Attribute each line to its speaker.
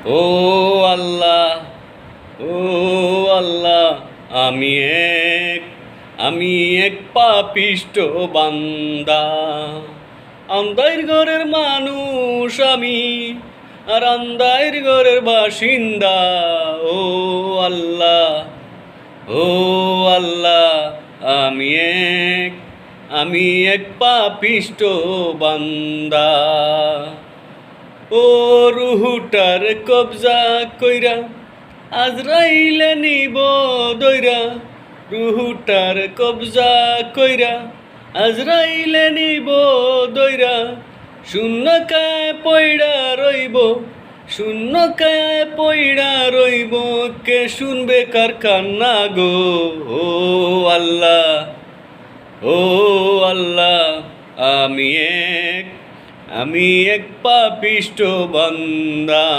Speaker 1: ও আল্লাহ, ও আল্লাহ, আমি এক আমি এক পাপিষ্ঠ বান্দা। আন্দাইর ঘরের মানুষ আমি, আর আন্দাইর ঘরের বাসিন্দা। ও আল্লাহ, ও আল্লাহ, আমি এক আমি এক পাপিষ্ঠ বান্দা। ও রুহুটার কবজা কইরা আজরাইলে নিব দইরা, রুহুটার কবজা কইরা আজরাইলে নিব দইরা। শূন্য কায় পয়ড়া রইব, শূন্য কায় পয়ড়া রইব, কে শুনবে কার কান্না গো। ও আল্লাহ, ও আল্লাহ, আমি এক পাপিষ্ঠ বান্দা।